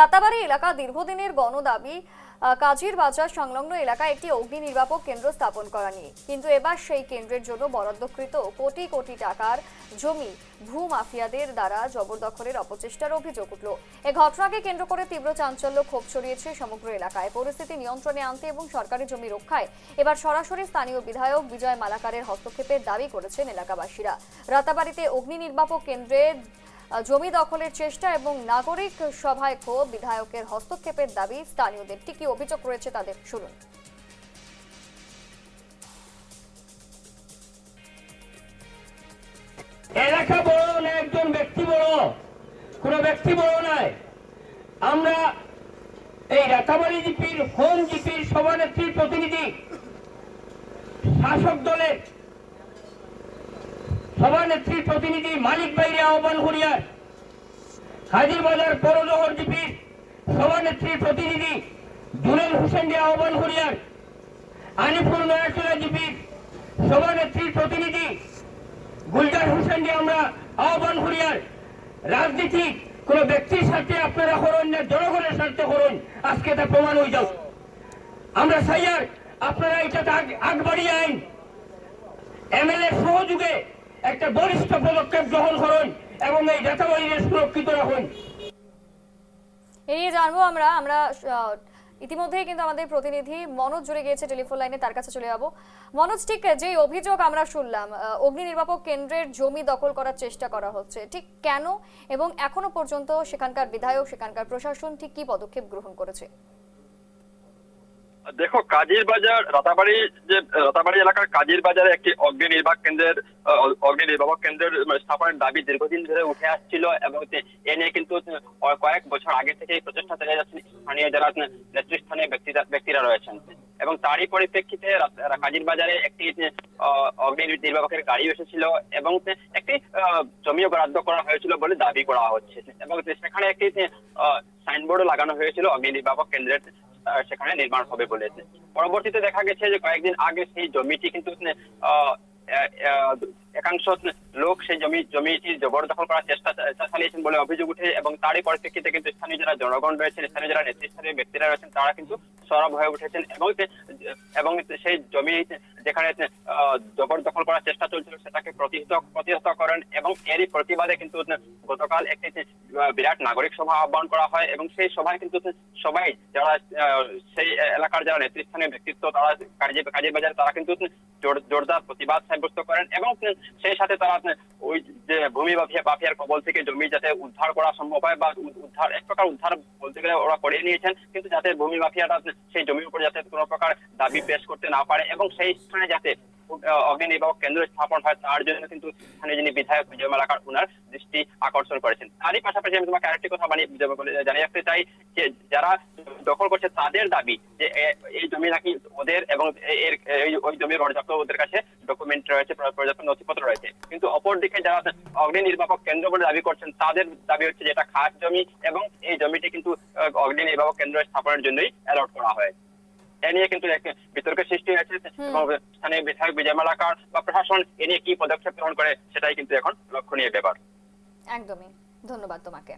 রাতাবাড়ি এলাকা দীর্ঘদিনের গণদাবি কাজীর বাজার সংলগ্ন এলাকায় একটি অগ্নি নির্বাপক কেন্দ্র স্থাপন করা নিয়ে, কিন্তু এবার সেই কেন্দ্রের জন্য বরাদ্দকৃত কোটি কোটি টাকার জমি ভূমাফিয়াদের দ্বারা জবরদখলের অপচেষ্টার অভিযোগ উঠল। এই ঘটনাকে কেন্দ্র করে তীব্র চাঞ্চল্য ক্ষোভ ছড়িয়েছে সমগ্র এলাকায়। পরিস্থিতি নিয়ন্ত্রণে আনতে এবং সরকারি জমি রক্ষায় এবার সরাসরি স্থানীয় বিধায়ক বিজয় মালাকারের হস্তক্ষেপের দাবি করেছেন এলাকাবাসীরা। রাতাবাড়িতে অগ্নি নির্বাপক কেন্দ্রের জমি দখলের চেষ্টা এবং নাগরিক সভায় ক্ষোভ, বিধায়কের হস্তক্ষেপের দাবি স্থানীয়দের। ঠিক কি অভিযোগ রয়েছে তাদের, শুনুন। এলাকা বড় না একজন ব্যক্তি বড়, কোন ব্যক্তি বড় নয়। আমরা এই রাতাবাড়ি জিপির হোম জিপির সভানেত্রীর প্রতিনিধি, শাসক দলের সভানেত্রীর প্রতিনিধি মালিক ভাইরে আহ্বান করিয়ার, হাজির বাজার পৌরশহর জিপির সভানেত্রীর প্রতিনিধি জুনেল হোসেনকে আহ্বান করিয়ার, আনিপুর নয়াচলা জিপির সভানেত্রীর প্রতিনিধি গুলজার হোসেনকে আমরা আহ্বান করিয়ার, রাজনীতি কোন ব্যক্তির স্বার্থে আপনারা করুন না, জনগণের স্বার্থে করুন, আজকে তা প্রমাণ হয়ে যাও। আমরা চাই আর আপনারা এটাতে আগ বাড়িয়ে আইন, এমএলএ সহযোগে একটা বলিষ্ঠ পদক্ষেপ গ্রহণ করুন এবং এই রাতাবাড়িকে সুরক্ষিত রাখুন। এ নিয়ে জানবো আমরা ইতিমধ্যেই কিন্তু আমাদের প্রতিনিধি মনোজ জুড়ে গিয়েছে টেলিফোন লাইনে, তার কাছে চলে যাবো। মনোজ, ঠিক যে অভিযোগ আমরা শুনলাম, অগ্নি নির্বাপক কেন্দ্রের জমি দখল করার চেষ্টা করা হচ্ছে, ঠিক কেন এবং এখনো পর্যন্ত সেখানকার বিধায়ক, সেখানকার প্রশাসন ঠিক কি পদক্ষেপ গ্রহণ করেছে? দেখো, কাজীর বাজার রাতাবাড়ি এলাকার কাজীর বাজারে একটি অগ্নি নির্বাপক কেন্দ্রের স্থাপনের দাবি দীর্ঘদিন ধরে উঠে আসছিল এবং এ নিয়ে কিন্তু কয়েক বছর আগে থেকে প্রচেষ্টা চালিয়ে যাচ্ছেন স্থানীয় যারা নেতৃস্থানীয় ব্যক্তিরা রয়েছেন। এবং তারই পরিপ্রেক্ষিতে কাজীর বাজারে একটি অগ্নি নির্বাপকের গাড়ি এসেছিল এবং একটি জমিও বরাদ্দ করা হয়েছিল বলে দাবি করা হচ্ছে এবং সেখানে একটি সাইনবোর্ডও লাগানো হয়েছিল অগ্নি নির্বাপক কেন্দ্রের সেখানে নির্মাণ হবে বলেছে। পরবর্তীতে দেখা গেছে যে কয়েকদিন আগে সেই জমিটি কিন্তু একাংশ লোক সেই জমিটি জবরদখল করার চেষ্টা চালিয়েছেন বলে অভিযোগ উঠে এবং তারই পরিপ্রেক্ষিতে কিন্তু স্থানীয় যারা জনগণ রয়েছেন, স্থানীয় যারা নেতৃস্থানীয় ব্যক্তিরা রয়েছেন, তারা কিন্তু সরব হয়ে উঠেছেন এবং সেই জমি যেখানে জবরদখল করার চেষ্টা চলছিল সেটাকে প্রতিহত করেন এবং এরই প্রতিবাদে কিন্তু গতকাল একটি বিরাট নাগরিক সভা আহ্বান করা হয় এবং সেই সভায় কিন্তু সবাই যারা সেই এলাকার যারা নেতৃস্থানীয় ব্যক্তিত্ব তারা কাজীর বাজার তারা কিন্তু জোরদার প্রতিবাদ সাব্যস্ত করেন এবং সেই সাথে তারা ওই যে ভূমি মাফিয়ার কবল থেকে জমি যাতে উদ্ধার করা সম্ভব হয় বা এক প্রকার উদ্ধার বলতে গেলে ওরা করিয়ে নিয়েছেন, কিন্তু যাতে ভূমি মাফিয়ারা সেই জমির উপর যাতে কোনো প্রকার দাবি পেশ করতে না পারে এবং সেই স্থানে যাতে অগ্নি নির্বাপক কেন্দ্র স্থাপন হয় তার জন্য কিন্তু স্থানীয় যিনি বিধায়ক বিজয় মালাকার ওনার দৃষ্টি আকর্ষণ করেছেন। তারই পাশাপাশি আমি তোমাকে আরেকটি কথা জানিয়ে রাখতে চাই যে যারা দখল করছে তাদের দাবি যে এই জমি নাকি ওদের এবং ওই জমির পর্যাপ্ত ওদের কাছে ডকুমেন্ট রয়েছে, পর্যাপ্ত নথিপত্র রয়েছে, কিন্তু অপরদিকে যারা অগ্নি নির্বাপক কেন্দ্র বলে দাবি করছেন তাদের দাবি হচ্ছে যে এটা খাস জমি এবং এই জমিটি কিন্তু অগ্নি নির্বাপক কেন্দ্র স্থাপনের জন্যই অ্যালট করা হয়। এ নিয়ে কিন্তু বিতর্কের সৃষ্টি হয়েছে এবং স্থানীয় বিধায়ক বিজয় মালাকার বা প্রশাসন এ নিয়ে কি পদক্ষেপ গ্রহণ করে সেটাই কিন্তু এখন লক্ষণীয় ব্যাপার। একদমই, ধন্যবাদ তোমাকে।